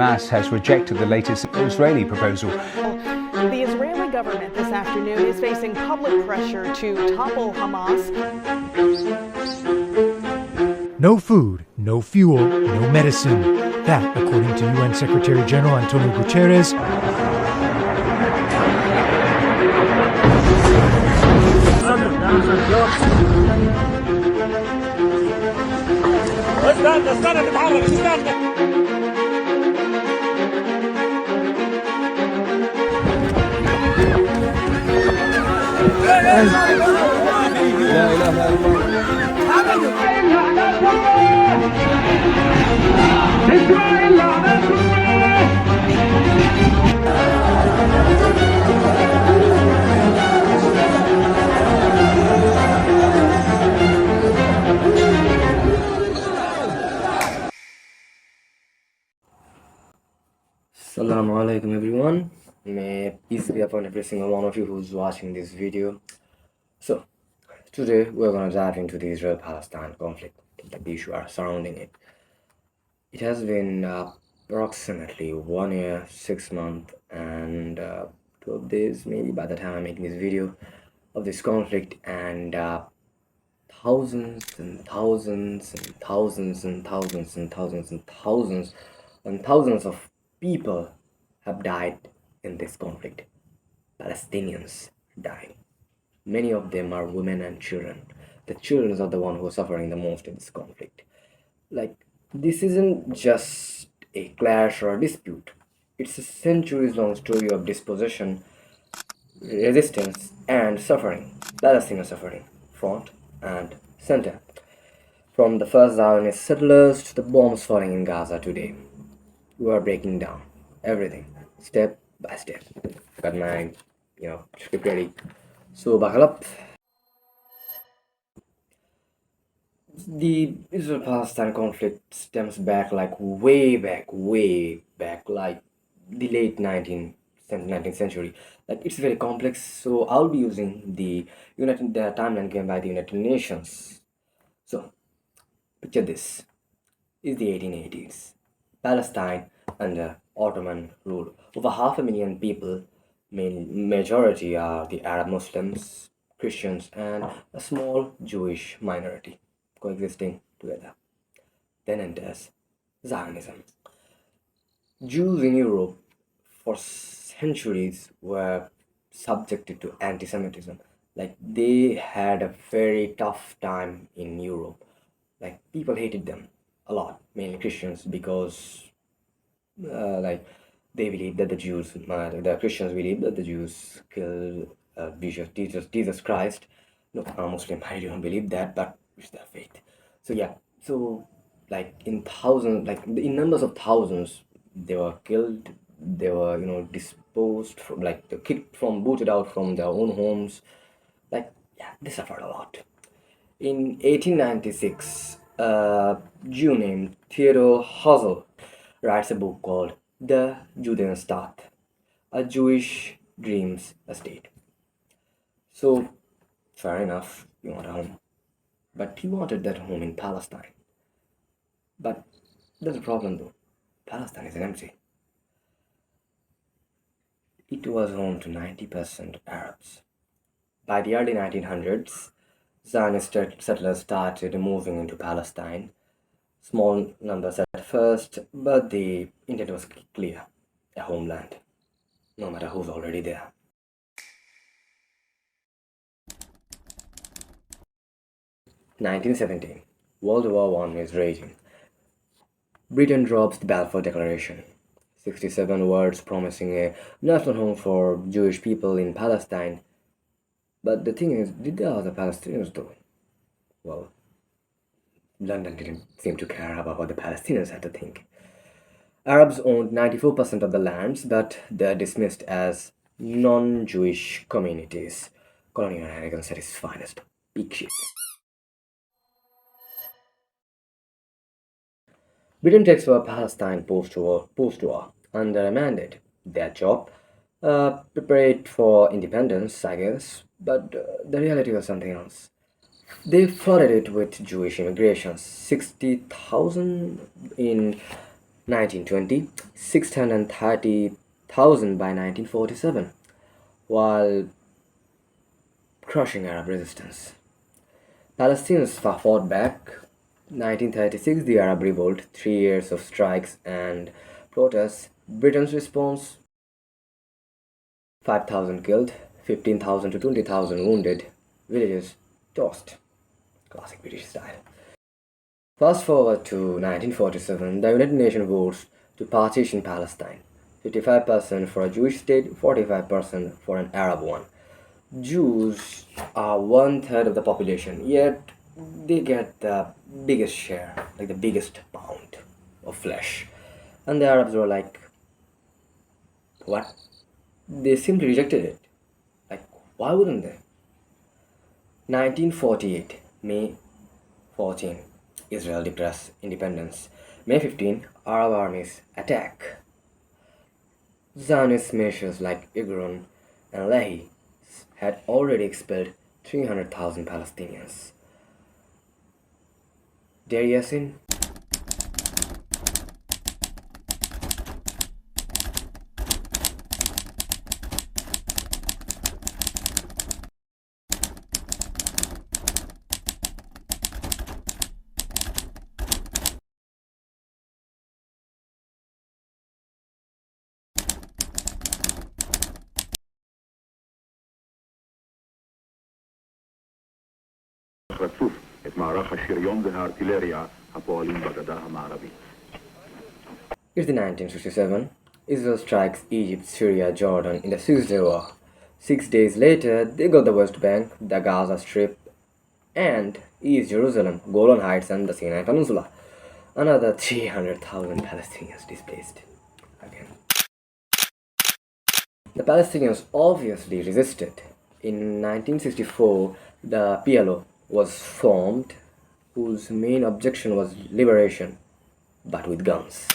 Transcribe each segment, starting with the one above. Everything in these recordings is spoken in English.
Hamas has rejected the latest Israeli proposal. The Israeli government this afternoon is facing public pressure to topple Hamas. No food, no fuel, no medicine. That, according to UN Secretary General Antonio Guterres, Assalamu alaikum everyone. May peace be upon every single one of you who's watching this video. So today we're going to dive into the Israel-Palestine conflict, the issue surrounding it. It has been approximately 1 year, 6 months and 12 days maybe by the time I'm making this video of this conflict, and thousands and thousands and thousands and thousands and thousands and thousands and thousands of people have died in this conflict. Palestinians dying. Many of them are women and children. The children are the ones who are suffering the most in this conflict. Like, this isn't just a clash or a dispute. It's a centuries-long story of dispossession, resistance, and suffering. Palestinian suffering, front and center. From the first Zionist settlers to the bombs falling in Gaza today. We are breaking down everything step by step. Got my script ready, so buckle up. The Israel-Palestine conflict stems back way back, like the late 19th century. Like, it's very complex, so I'll be using the timeline given by the United Nations. So picture this is the 1880s. Palestine under Ottoman rule. Over 500,000 people, majority are the Arab Muslims, Christians, and a small Jewish minority coexisting together. Then enters Zionism. Jews in Europe for centuries were subjected to anti-Semitism. Like, they had a very tough time in Europe. Like, people hated them a lot, mainly Christians, because they believe that the Christians believe that the Jews killed Jesus Christ. No, I'm a Muslim, I don't believe that, but it's their faith. So yeah, so like in thousands, like in numbers of thousands, they were killed. They were disposed from, like, the kicked from, booted out from their own homes. Like, yeah, they suffered a lot. In 1896, a Jew named Theodor Herzl writes a book called The Judenstaat, State, a Jewish dreams estate. So, fair enough, you want a home. But he wanted that home in Palestine. But there's a problem though. Palestine is empty. It was home to 90% Arabs. By the early 1900s, Zionist settlers started moving into Palestine. Small numbers at first, but the intent was clear: a homeland, no matter who's already there. (1917) World War I is raging. Britain drops the Balfour Declaration. 67 words promising a national home for Jewish people in Palestine. But the thing is, did the other Palestinians though? Well, London didn't seem to care about what the Palestinians had to think. Arabs owned 94% of the lands, but they're dismissed as non-Jewish communities. Colonial arrogance at its finest. Big shit. Britain takes over Palestine post-war under a mandate. Their job? Prepare it for independence, I guess, but the reality was something else. They flooded it with Jewish immigration, 60,000 in 1920, 630,000 by 1947, while crushing Arab resistance. Palestinians fought back. 1936, the Arab Revolt, 3 years of strikes and protests. Britain's response: 5,000 killed, 15,000 to 20,000 wounded, villages tossed. Classic British style. Fast forward to 1947, the United Nations votes to partition Palestine. 55% for a Jewish state, 45% for an Arab one. Jews are 1/3 of the population, yet they get the biggest share, like the biggest pound of flesh. And the Arabs were like, what? They simply rejected it. Like, why wouldn't they? 1948, May 14, Israel declares independence. May 15, Arab armies attack. Zionist militias like Igron and Lehi had already expelled 300,000 Palestinians. Dear Yassin, רצוף את מערך השריון והארטילריה הפועלים בגדה המערבית. it's the 1967. Israel strikes Egypt, Syria, Jordan in the Six-Day War. 6 days later, they got the West Bank, the Gaza Strip, and East Jerusalem, Golan Heights, and the Sinai Peninsula. Another 300,000 Palestinians displaced. Again. The Palestinians obviously resisted. In 1964, the PLO was formed, whose main objection was liberation, but with guns.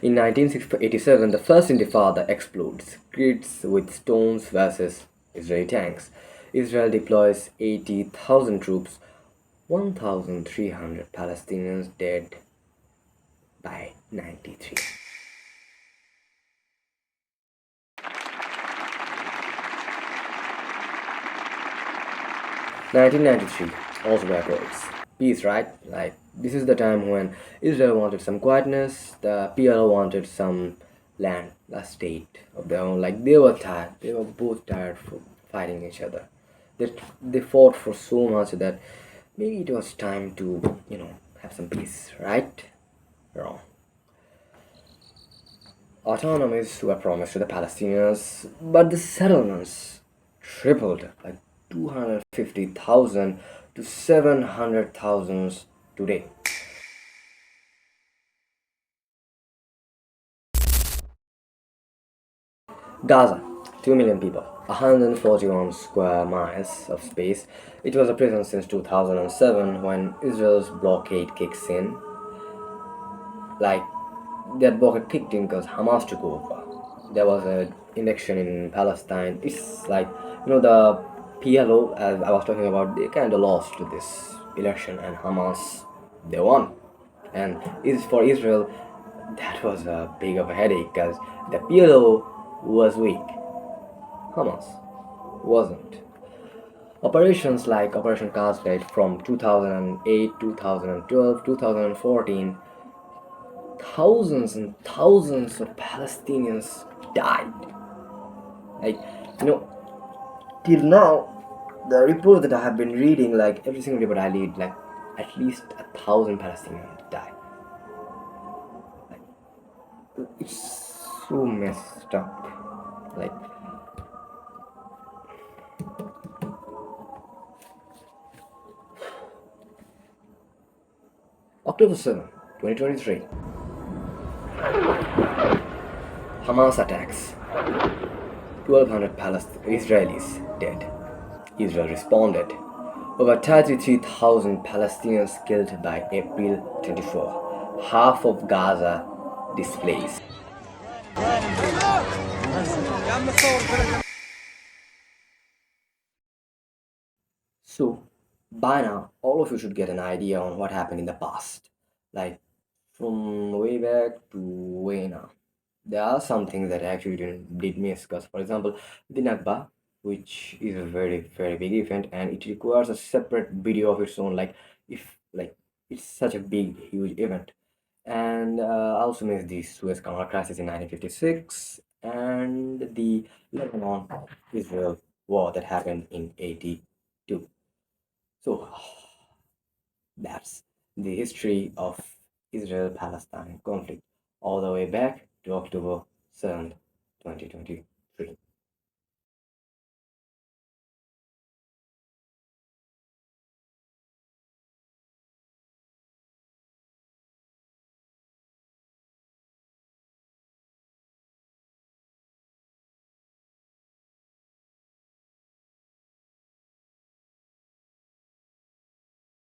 In 1987, the first Intifada explodes, kids with stones versus Israeli tanks. Israel deploys 80,000 troops, 1,300 Palestinians dead by 93. (1993) Oslo Accords. Peace, right? Like, this is the time when Israel wanted some quietness, the PLO wanted some land, a state of their own. Like, they were tired. They were both tired for fighting each other. They fought for so much that maybe it was time to, have some peace, right? Wrong. Autonomies were promised to the Palestinians, but the settlements tripled, like 250,000 to 700,000 today. Gaza, 2 million people, 141 square miles of space. It was a prison since 2007 when Israel's blockade kicks in. Like, that blockade kicked in because Hamas took over. There was an election in Palestine. It's like, the PLO, as I was talking about, they kind of lost this election, and Hamas, they won. And for Israel, that was a big of a headache because the PLO was weak. Hamas wasn't. Operations like Operation Cascade from 2008, 2012, 2014, thousands and thousands of Palestinians died. Like, till now, the report that I have been reading, like every single report I read, like at least 1,000 Palestinians died. Like, it's so messed up. Like, October 7, 2023. Hamas attacks. 1,200 Israelis dead. Israel responded. Over 33,000 Palestinians killed by April 24. Half of Gaza displaced. So, by now, all of you should get an idea on what happened in the past. like from way back to way now. There are some things that I actually did miss, because for example, the Nakba, which is a very big event, and it requires a separate video of its own, like if like it's such a big huge event. And I also missed the Suez Canal crisis in 1956 and the Lebanon Israel war that happened in 82. So that's the history of Israel-Palestine conflict all the way back to October 7th, 2020.